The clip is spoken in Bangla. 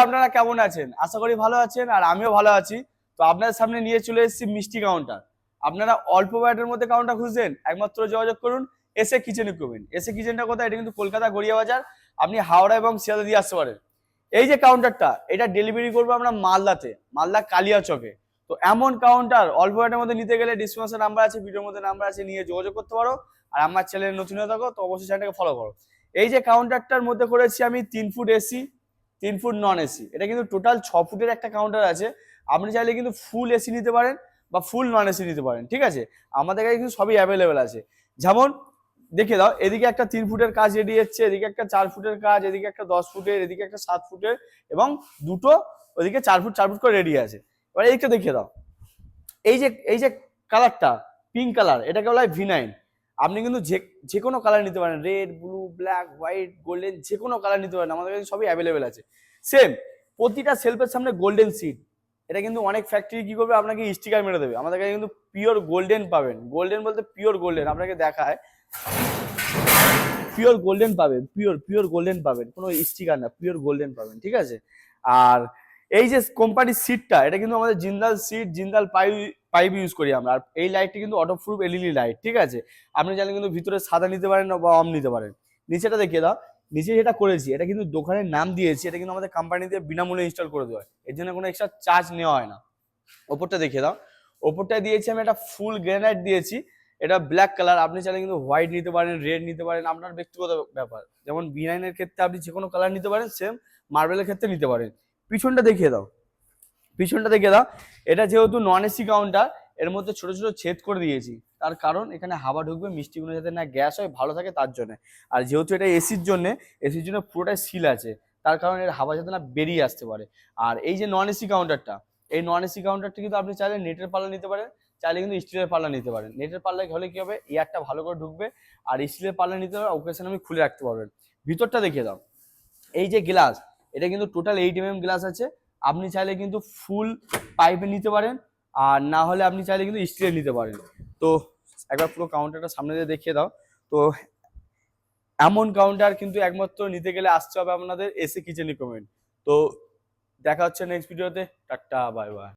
আপনারা কেমন আছেন? আশা করি ভালো আছেন আর আমিও ভালো আছি। তো আপনাদের সামনে নিয়ে চলে এসেছি মিষ্টি কাউন্টার। আপনারা অল্প বাজেটের মধ্যে কাউন্টার খুঁজছেন, একমাত্র যোগাযোগ করুন এসএ কিচেন ইকুইপমেন্ট। এসএ কিচেনটা কোথায়? এটা কিন্তু কলকাতা গড়িয়া বাজার। আপনি হাওড়া এবং শিয়ালদা দিয়ে আসতে পারেন। এই যে কাউন্টারটা, এটা ডেলিভারি করবো আমরা মালদাতে, মালদা কালিয়াচকে। তো এমন কাউন্টার অল্প বাজেটের মধ্যে নিতে গেলে ডিসক্রিপশনে নাম্বার আছে, ভিডিওর মধ্যে নাম্বার আছে, নিয়ে যোগাযোগ করতে পারো। আর আমার চ্যানেলে নতুন হয়ে থাকো তো অবশ্যই চ্যানেলটাকে ফলো করো। এই যে কাউন্টারটার মধ্যে করেছি আমি 3 foot AC, 3 foot non AC. এটা কিন্তু টোটাল 6 ফুটের একটা কাউন্টার আছে। আপনি চাইলে কিন্তু ফুল এসি নিতে পারেন বা ফুল নন এসি নিতে পারেন, ঠিক আছে? আমাদের কাছে কিন্তু সবই অ্যাভেলেবেল আছে। যেমন দেখে দাও, এদিকে একটা 3 ফুটের কাজ রেডি হচ্ছে, এদিকে একটা 4 ফুটের কাজ, এদিকে একটা 10 ফুটের, এদিকে একটা 7 ফুটের এবং দুটো ওদিকে 4 ফুট 4 ফুট করে রেডি আছে। এবার এইটা দেখে দাও, এই যে কালারটা পিঙ্ক কালার, এটাকে বলা হয় V9। আপনি কিন্তু যে কোনো কালার নিতে পারেন, red, blue, black, white, golden, যে কোনো কালার নিতে পারেন। আমাদের কাছে সবই অ্যাভেলেবেল আছে। সেম প্রতিটা সেলফের সামনে গোল্ডেন সিট। এটা কিন্তু অনেক ফ্যাক্টরি কি করবে, আপনাকে স্টিকার মেরে দেবে। আমাদের কাছে কিন্তু পিওর গোল্ডেন পাবেন। গোল্ডেন বলতে পিওর গোল্ডেন, আপনাকে দেখায় পিওর গোল্ডেন পাবেন, পিওর গোল্ডেন পাবেন, কোনো স্টিকার না, পিওর গোল্ডেন পাবেন, ঠিক আছে? আর এই যে কোম্পানির সিটটা, এটা কিন্তু আমাদের Jindal sheet, Jindal pipe use করি আমরা। আর এই লাইটটি কিন্তু অটো প্রুফ এলইডি লাইট, ঠিক আছে? আপনি জানেন কিন্তু ভিতরে সাদা নিতে পারেন বা অম নিতে পারেন। নিচেটা দেখিয়ে দাও, নিচে যেটা করেছি এটা কিন্তু দোকানের নাম দিয়েছি, এটা কিন্তু আমাদের কোম্পানিতে বিনামূল্যে ইনস্টল করে দেওয়া হয়, এর জন্য কোনো এক্সট্রা চার্জ নেওয়া হয় না। ওপরটা দেখিয়ে দাও, ওপরটা দিয়েছি আমি একটা ফুল গ্রানাইট দিয়েছি, এটা ব্ল্যাক কালার। আপনি চাইলে কিন্তু হোয়াইট নিতে পারেন, রেড নিতে পারেন, আপনার ব্যক্তিগত ব্যাপার। যেমন V9 এর ক্ষেত্রে আপনি যে কোনো কালার নিতে পারেন, সেম মার্বেলের ক্ষেত্রে নিতে পারেন। পিছনটা দেখিয়ে দাও, পিছনটা দেখিয়ে দাও। এটা যেহেতু নন এসি কাউন্টার, এর মধ্যে ছোট ছোট ছেদ করে দিয়েছি, তার কারণ এখানে হাওয়া ঢুকবে, মিষ্টিগুলো যাতে না গ্যাস হয়, ভালো থাকে তার জন্য। আর যেহেতু এটা এসির জন্য পুরোটাই সিল আছে, তার কারণে এর হাওয়া যাতে না বেরিয়ে আসতে পারে। আর এই যে নন এসি কাউন্টারটা, এই নন এসি কাউন্টারটা কিন্তু আপনি চাইলে নেটের পাল্লা নিতে পারেন, চাইলে কিন্তু স্টিলের পাল্লা নিতে পারেন। নেটের পাল্লা হলে কি হবে, এয়ারটা ভালো করে ঢুকবে। আর স্টিলের পাল্লা নিতে হবে, ওকেশন আপনি খুলে রাখতে পারবেন। ভিতরটা দেখিয়ে দাও, এই যে গ্লাস, এটা কিন্তু টোটাল 8 mm গ্লাস আছে। আপনি চাইলে কিন্তু ফুল পাইপে নিতে পারেন, আর না হলে আপনি চাইলে কিন্তু স্টিলের নিতে পারেন। তো একবার পুরো কাউন্টারটা সামনে দিয়ে দেখিয়ে দাও। তো এমন কাউন্টার কিন্তু একমাত্র নিতে গেলে আসতে হবে আপনাদের এসএ কিচেন ইকুইপমেন্ট। তো দেখা হচ্ছে নেক্সট ভিডিওতে। Tata, bye bye.